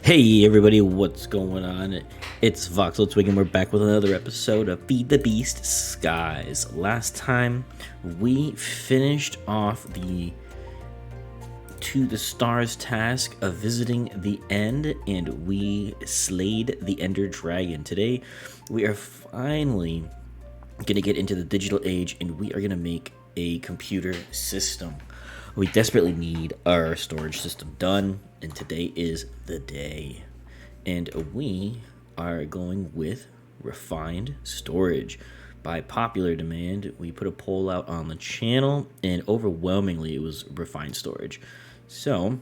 Hey everybody, what's going on? It's Voxel, Twig, and we're back with another episode of FTB Skies. Last time we finished off the To the Stars task of visiting the end, and we slayed the Ender Dragon. Today we are finally gonna get into the digital age, and we are gonna make a computer system. We desperately need our storage system done, and today is the day. And we are going with refined storage. By popular demand, we put a poll out on the channel, and overwhelmingly it was refined storage. So,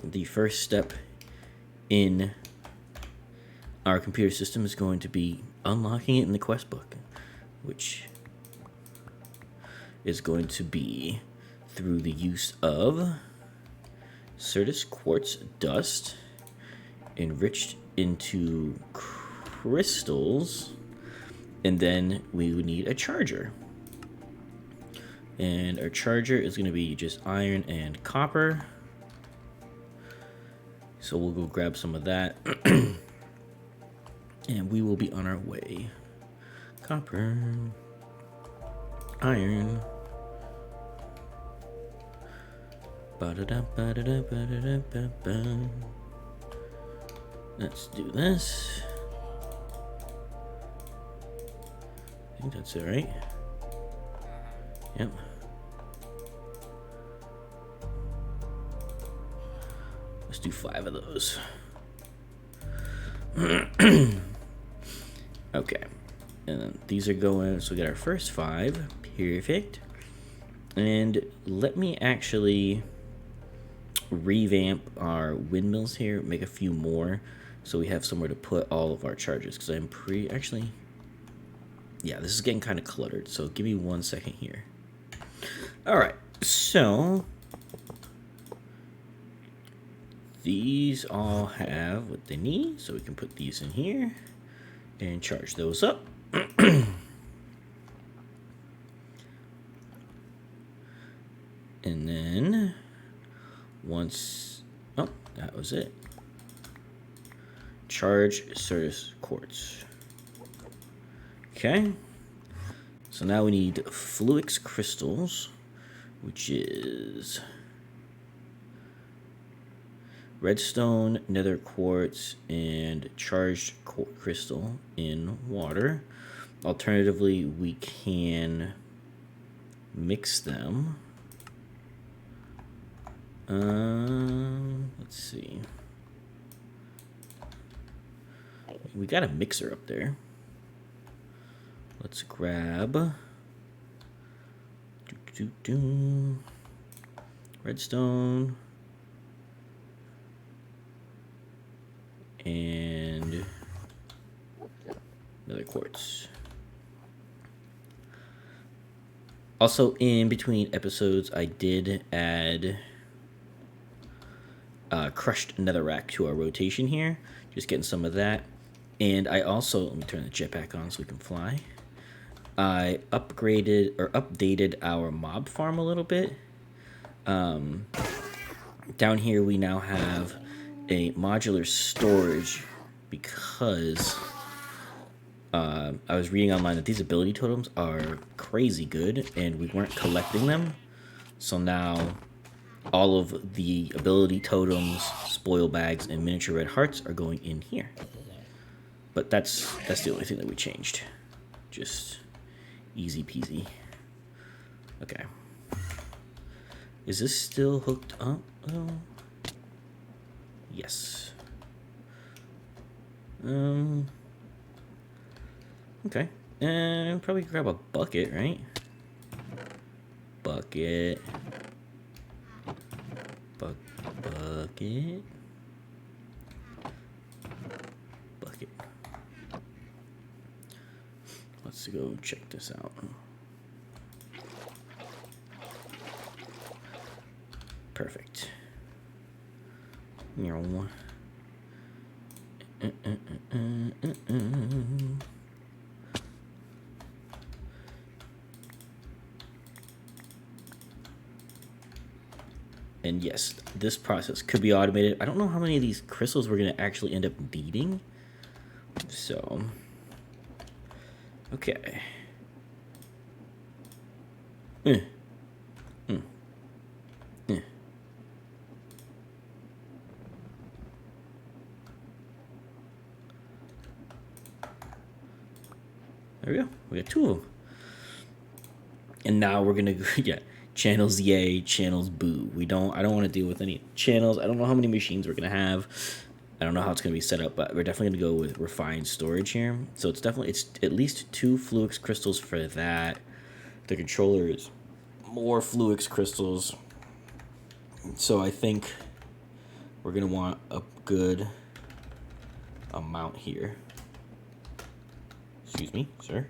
the first step in our computer system is going to be unlocking it in the quest book, which is going to be through the use of Certus quartz dust enriched into crystals, and then we would need a charger. And our charger is going to be just iron and copper. So we'll go grab some of that and we will be on our way. Copper, iron. Ba-da-da-ba-da-da-ba-da-da-ba-ba. Let's do this. I think that's it, right? Yep. Let's do 5 of those. Okay. And then these are going, so we got our first 5. Perfect. And let me actually revamp our windmills here, make a few more so we have somewhere to put all of our charges, because I'm actually, yeah, this is getting kind of cluttered, so give me 1 second here. All right, so these all have what they need, so we can put these in here and charge those up. And then once, oh, that was it. Charge Certus quartz. Okay. So now we need Fluix crystals, which is redstone, nether quartz, and charged crystal in water. Alternatively, we can mix them. Let's see. We got a mixer up there. Let's grab redstone and another quartz. Also, in between episodes, I did add crushed netherrack to our rotation here. Just getting some of that. And I also, let me turn the jetpack on so we can fly. I updated our mob farm a little bit. Down here we now have a modular storage because I was reading online that these ability totems are crazy good and we weren't collecting them. So now all of the ability totems, spoil bags, and miniature red hearts are going in here. But that's the only thing that we changed. Just easy peasy. Okay. Is this still hooked up? Oh. Yes. Okay. And probably grab a bucket, right? Bucket. Bucket. Bucket. Let's go check this out. Perfect. And yes, this process could be automated. I don't know how many of these crystals we're going to actually end up needing. So, okay. Eh. Mm. Eh. There we go. We got 2 of them. And now we're gonna yeah, channels yay, channels boo. I don't want to deal with any channels. I don't know how many machines we're gonna have. I don't know how it's gonna be set up, but we're definitely gonna go with refined storage here. So it's at least 2 Fluix crystals for that. The controller is more Fluix crystals. So I think we're gonna want a good amount here. Excuse me, sir.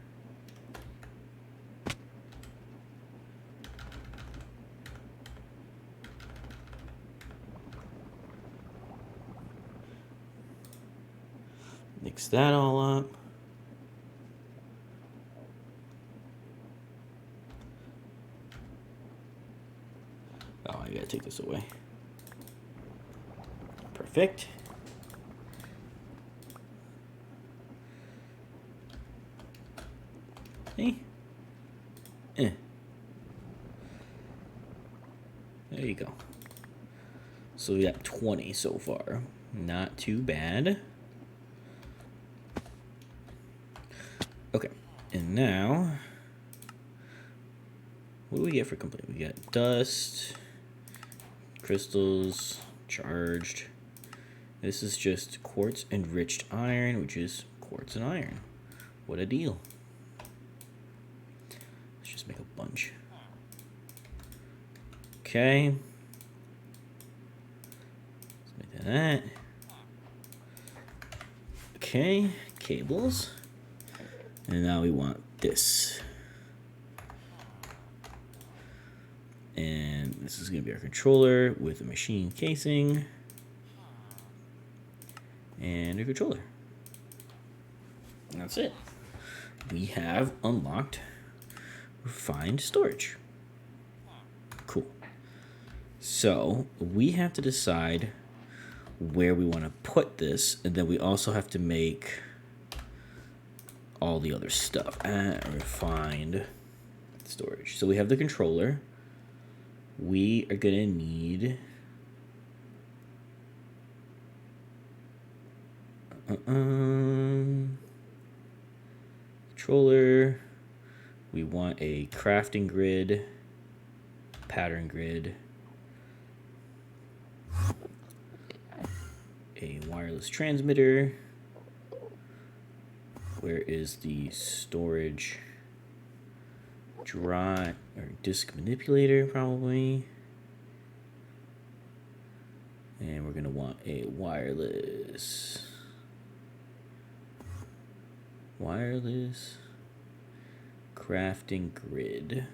Mix that all up. Oh, I gotta take this away. Perfect. Hey. There you go. So we got 20 so far. Not too bad. Okay, and now, what do we get for complete? We got dust, crystals, charged. This is just quartz enriched iron, which is quartz and iron. What a deal. Let's just make a bunch. Okay. Let's make that. Okay, cables. And now we want this. And this is going to be our controller with a machine casing. And a controller. And that's it. We have unlocked refined storage. Cool. So we have to decide where we want to put this. And then we also have to make all the other stuff. Refined storage. So we have the controller. We are gonna need controller. We want a crafting grid, pattern grid, a wireless transmitter. Where is the storage drive or disk manipulator probably? And we're gonna want a wireless crafting grid.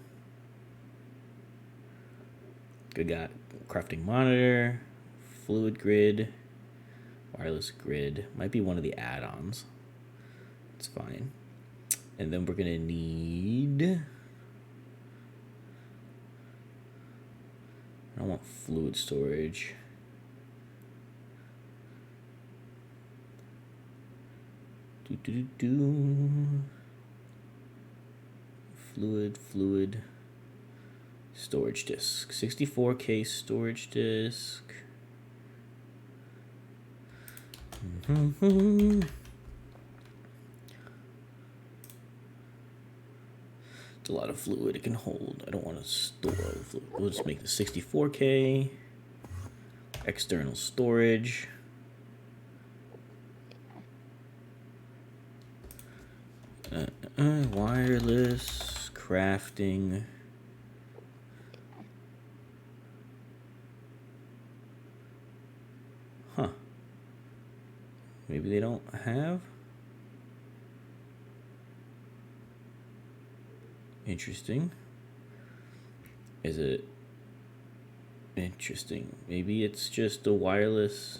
We got crafting monitor, fluid grid, wireless grid. Might be one of the add-ons. It's fine. And then we're gonna need, I don't want fluid storage. Fluid storage disk. 64K storage disk. It's a lot of fluid it can hold. I don't want to store fluid. We'll just make the 64K. External storage. Wireless crafting. Huh. Maybe they don't have. Interesting. Is it interesting? Maybe it's just a wireless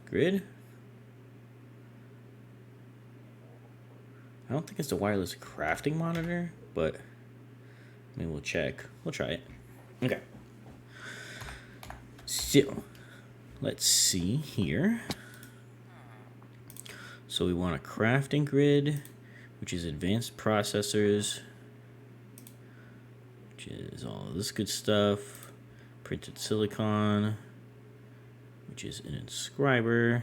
grid. I don't think it's a wireless crafting monitor, but I mean, we'll check. We'll try it. Okay. So, let's see here. So we want a crafting grid, which is advanced processors, which is all of this good stuff. Printed silicon, which is an inscriber,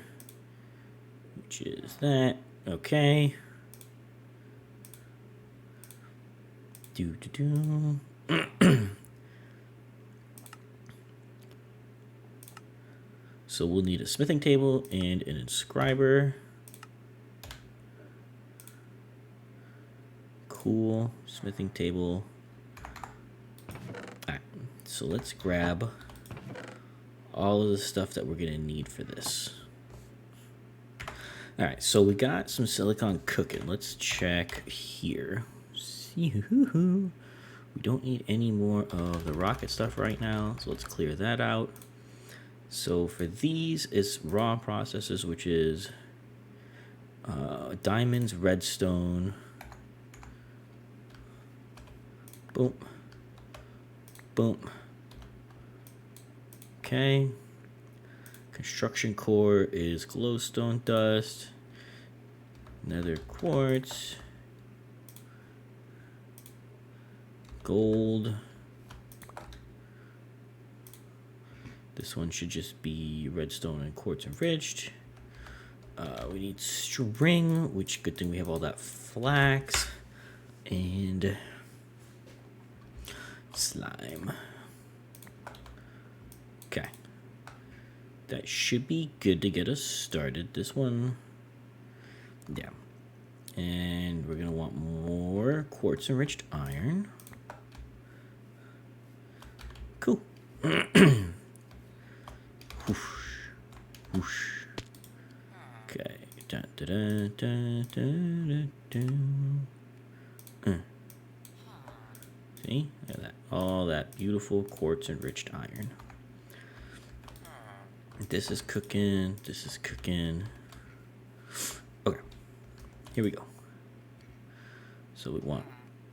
which is that. Okay. So we'll need a smithing table and an inscriber. Cool. Smithing table. Alright, so let's grab all of the stuff that we're going to need for this. Alright, so we got some silicon cooking. Let's check here. We don't need any more of the rocket stuff right now, so let's clear that out. So for these, it's raw processes, which is diamonds, redstone. Boom. Boom. Okay. Construction core is glowstone dust. Nether quartz. Gold. This one should just be redstone and quartz enriched. We need string, which good thing we have all that flax. And slime. Okay. That should be good to get us started. This one, yeah. And we're gonna want more quartz enriched iron. Cool. Whoosh. Whoosh. Okay. Dun, dun, dun, dun, dun, dun, dun. See? Look at that. All that beautiful quartz enriched iron. This is cooking. This is cooking. Okay. Here we go. So we want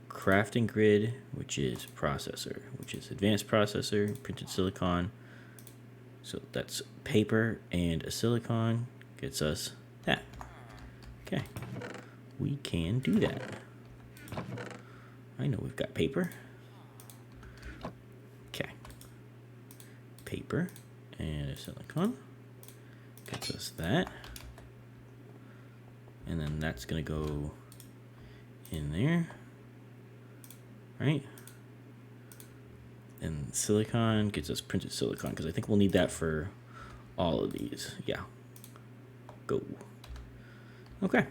crafting grid, which is processor, which is advanced processor, printed silicon. So that's paper and a silicon gets us that. Okay. We can do that. I know we've got paper. Okay. Paper and a silicon gets us that. And then that's going to go in there. Right? And silicon gets us printed silicon, because I think we'll need that for all of these. Yeah. Go. Okay.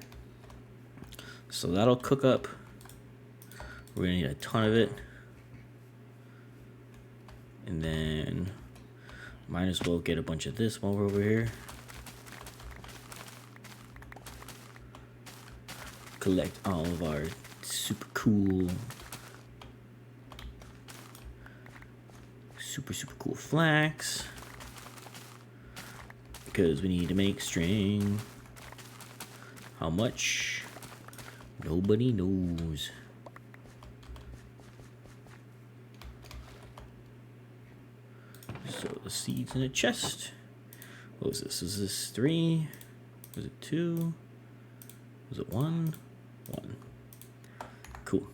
So that'll cook up. We're going to need a ton of it. And then might as well get a bunch of this while we're over here. Collect all of our super cool, super cool flax. Because we need to make string. How much? Nobody knows. So the seeds in a chest. What was this? Was this 3? Was it 2? Was it 1? 1. Cool.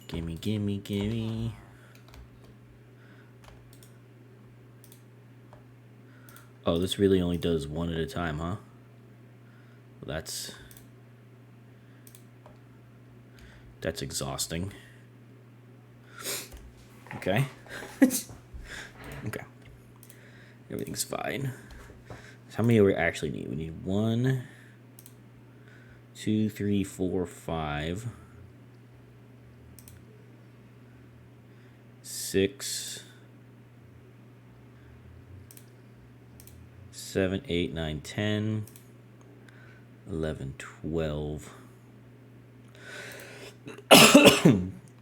Gimme, gimme, gimme. Oh, this really only does 1 at a time, huh? Well, that's exhausting. Okay. Okay. Everything's fine. So how many do we actually need? We need 1, 2, 3, 4, 5, 6, 7, 8, 9, 10, 11, 12.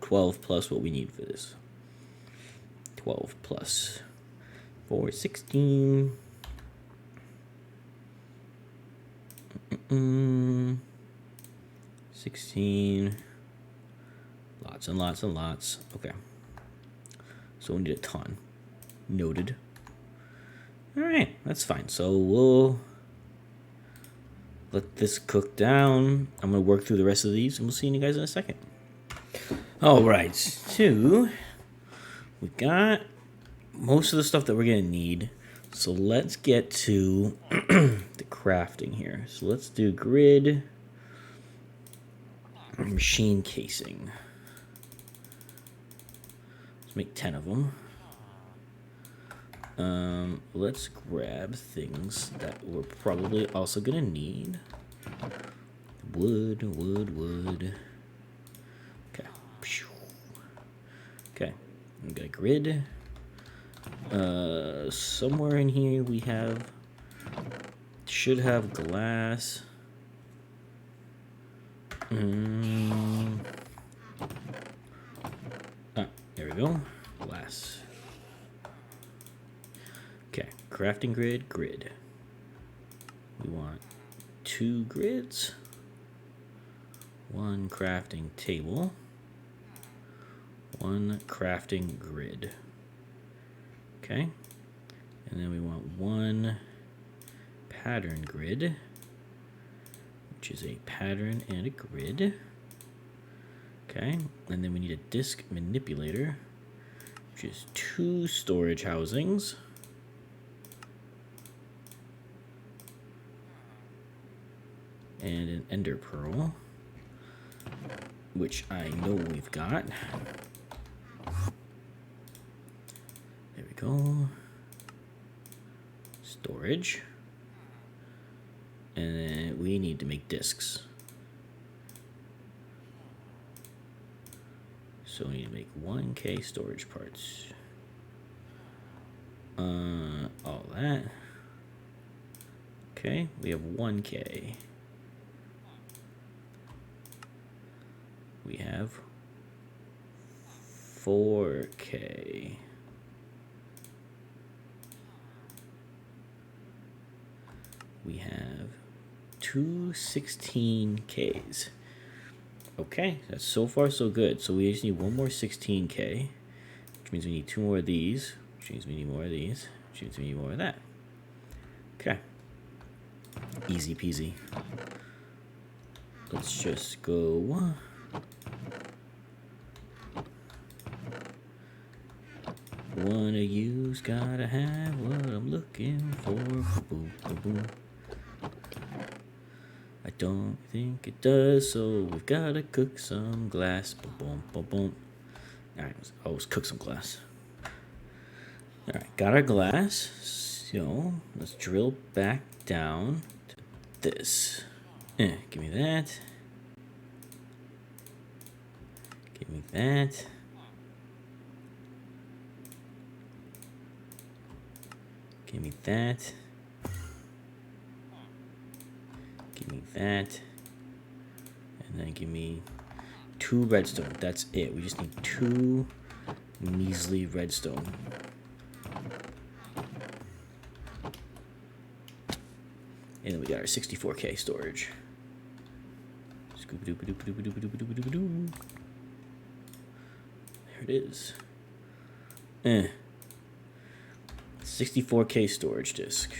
12 plus what we need for this. 12 plus 4, 16. 16. Lots and lots and lots. Okay. So we need a ton. Noted. Alright, that's fine. So we'll let this cook down. I'm going to work through the rest of these, and we'll see you guys in a second. Alright, so we got most of the stuff that we're going to need. So let's get to the crafting here. So let's do grid, machine casing. Let's make 10 of them. Let's grab things that we're probably also gonna need. Wood. Okay. Okay. We got a grid. Somewhere in here we should have glass. There we go. Glass. Okay, crafting grid. We want 2 grids, 1 crafting table, 1 crafting grid. Okay, and then we want 1 pattern grid, which is a pattern and a grid. Okay, and then we need a disk manipulator, which is 2 storage housings. And an ender pearl, which I know we've got. There we go. Storage. And then we need to make discs. So we need to make 1K storage parts. All that. Okay, we have 1K. We have 4K. We have 2 16Ks. Okay, that's so far so good. So we just need 1 more 16K, which means we need 2 more of these, which means we need more of these, which means we need more of that. Okay. Easy peasy. Let's just go. One of you's gotta have what I'm looking for. Boom, boom, boom. I don't think it does, so we've gotta cook some glass. Boom, boom, boom, boom. Alright, let's cook some glass. Alright, got our glass. So let's drill back down to this. Give me that. Give me that. Give me that. Give me that. And then give me 2 redstone. That's it. We just need 2 measly redstone. And then we got our 64K storage. Scoop-a-doop-a-doop-a-doop-a-doop-a-doop-a-doop-a-doop. There it is. 64K storage disk.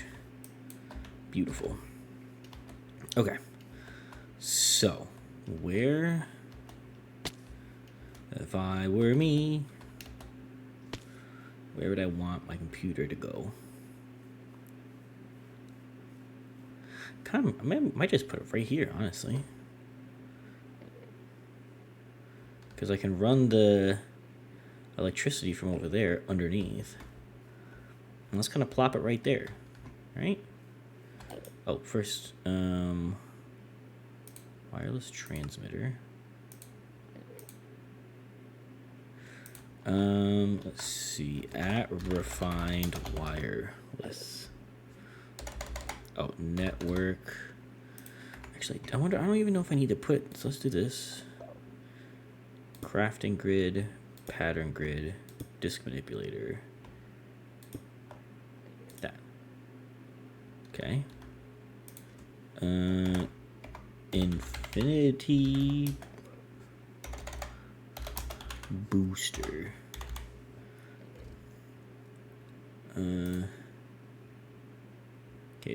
Beautiful. Okay. So, where, if I were me, where would I want my computer to go? I might just put it right here, honestly. Because I can run the electricity from over there underneath. And let's kind of plop it right there, right? Oh, first, wireless transmitter. Let's see, at refined wireless. Oh, network. Actually, I don't even know if I need to put, so let's do this. Crafting grid, pattern grid, disk manipulator. That. Okay. Infinity booster. Okay,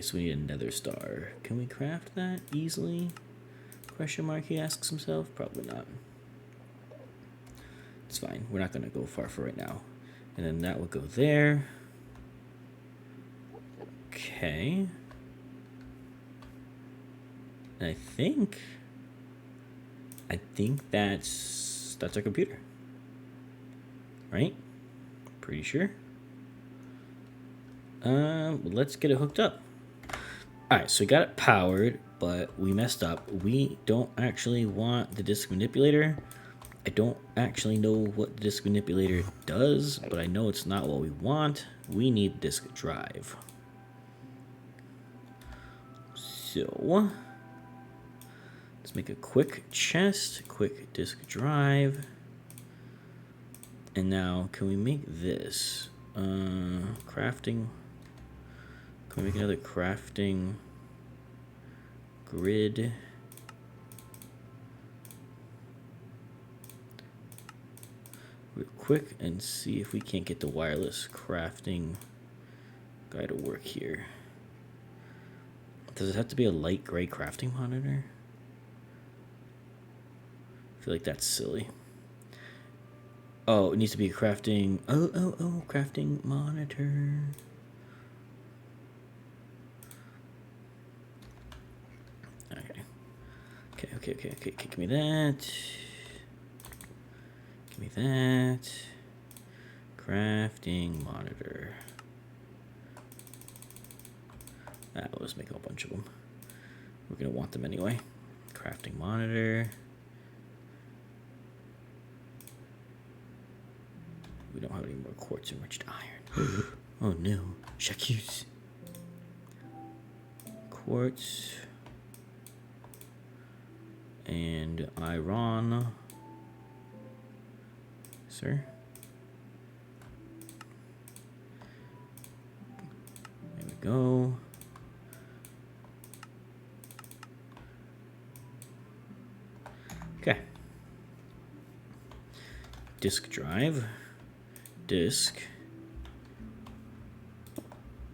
so we need a nether star. Can we craft that easily? Question mark, he asks himself. Probably not. It's fine. We're not going to go far for right now. And then that will go there. Okay. And I think that's our computer. Right? Pretty sure. Let's get it hooked up. Alright, so we got it powered, but we messed up. We don't actually want the disk manipulator. I don't actually know what the disk manipulator does, but I know it's not what we want. We need disk drive. So let's make a quick chest, quick disk drive. And now can we make this? Crafting. Can we make another crafting grid? Real quick and see if we can't get the wireless crafting guy to work here. Does it have to be a light gray crafting monitor? I feel like that's silly. Oh, it needs to be a crafting. Oh, crafting monitor. Okay. Give me that. Give me that. Crafting monitor. Let's make a whole bunch of them. We're gonna want them anyway. Crafting monitor. We don't have any more quartz enriched iron. Oh no. J'accuse. Quartz. And iron. Sir. There we go. Okay. Disk drive. Disk.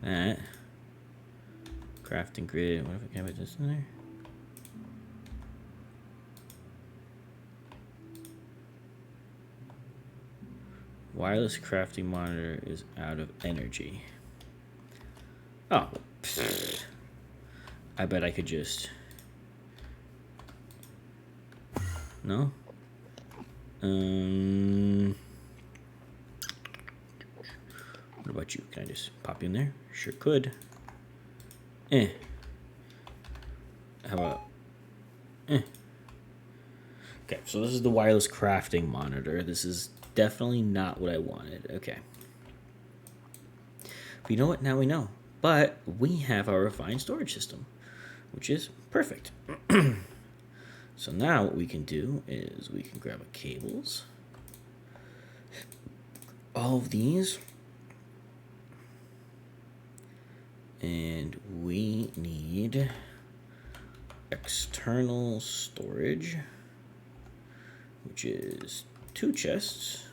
That. Crafting grid. What if I can put this in there? Wireless crafting monitor is out of energy. Oh. Pfft. I bet I could just... No? What about you? Can I just pop you in there? Sure could. How about... Okay, so this is the wireless crafting monitor. This is definitely not what I wanted. Okay. But you know what? Now we know. But we have our refined storage system, which is perfect. So now what we can do is we can grab a cables. All of these. And we need external storage, which is 2 chests.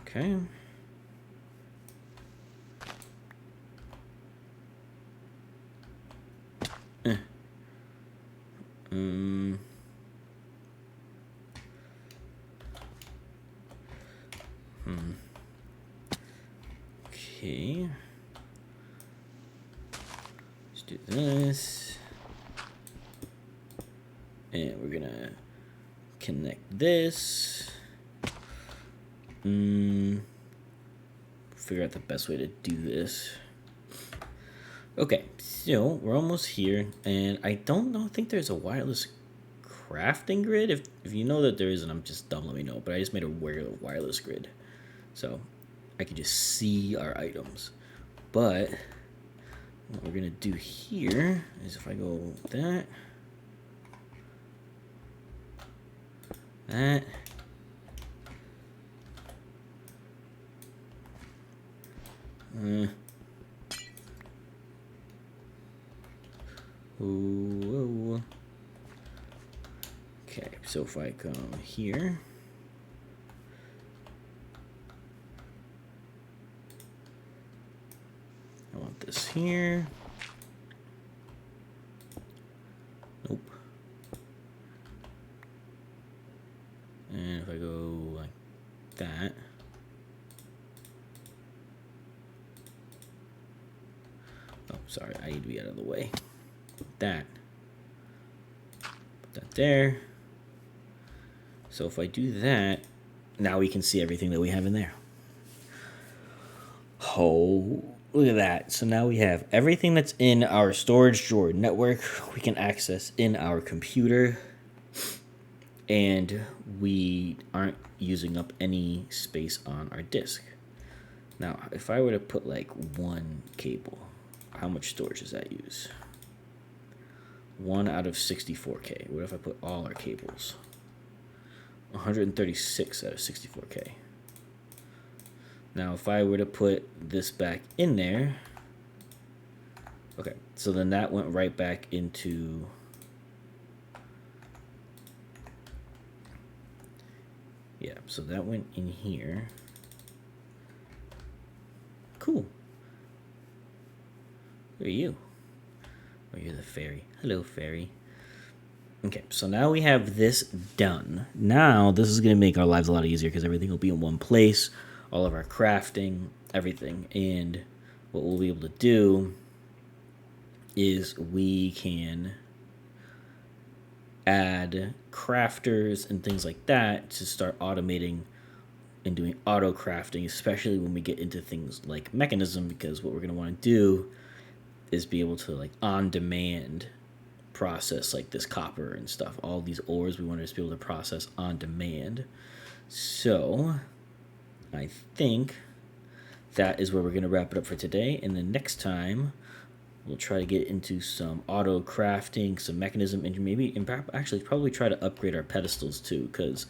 Okay. Okay. Let's do this. And we're gonna connect this. Figure out the best way to do this. Okay, so we're almost here, and I think there's a wireless crafting grid. If you know that there isn't, I'm just dumb, let me know. But I just made a wireless grid, so I can just see our items. But what we're gonna do here is if I go that, Whoa. Okay, so if I come here, this here. Nope. And if I go like that. Oh, sorry, I need to be out of the way. That. Put that there. So if I do that, now we can see everything that we have in there. Oh, look at that. So now we have everything that's in our storage drawer network we can access in our computer. And we aren't using up any space on our disk. Now, if I were to put like one cable, how much storage does that use? 1 out of 64K. What if I put all our cables? 136 out of 64K. Now, if I were to put this back in there, okay, so then that went right back into, yeah, so that went in here. Cool. Who are you? Oh, you're the fairy. Hello, fairy. Okay, so now we have this done. Now, this is going to make our lives a lot easier because everything will be in one place, all of our crafting, everything. And what we'll be able to do is we can add crafters and things like that to start automating and doing auto crafting, especially when we get into things like mechanism, because what we're going to want to do is be able to like on demand process like this copper and stuff. All these ores we want to just be able to process on demand. So I think that is where we're going to wrap it up for today. And then next time we'll try to get into some auto crafting, some mechanism, and maybe actually probably try to upgrade our pedestals too, because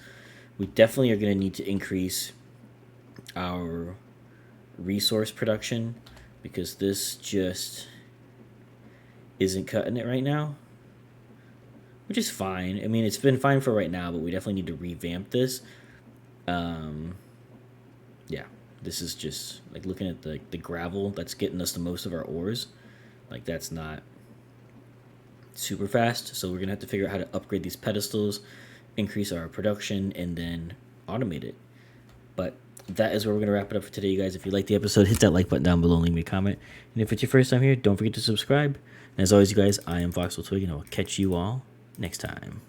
we definitely are going to need to increase our resource production, because this just isn't cutting it right now, which is fine. I mean, it's been fine for right now, but we definitely need to revamp this. Yeah, this is just like looking at the gravel that's getting us the most of our ores. Like, that's not super fast, so we're gonna have to figure out how to upgrade these pedestals, increase our production, and then automate it. But that is where we're going to wrap it up for today, you guys. If you liked the episode, hit that like button down below and leave me a comment. And if it's your first time here, don't forget to subscribe. And as always, you guys, I am Voxel Twig, and I will catch you all next time.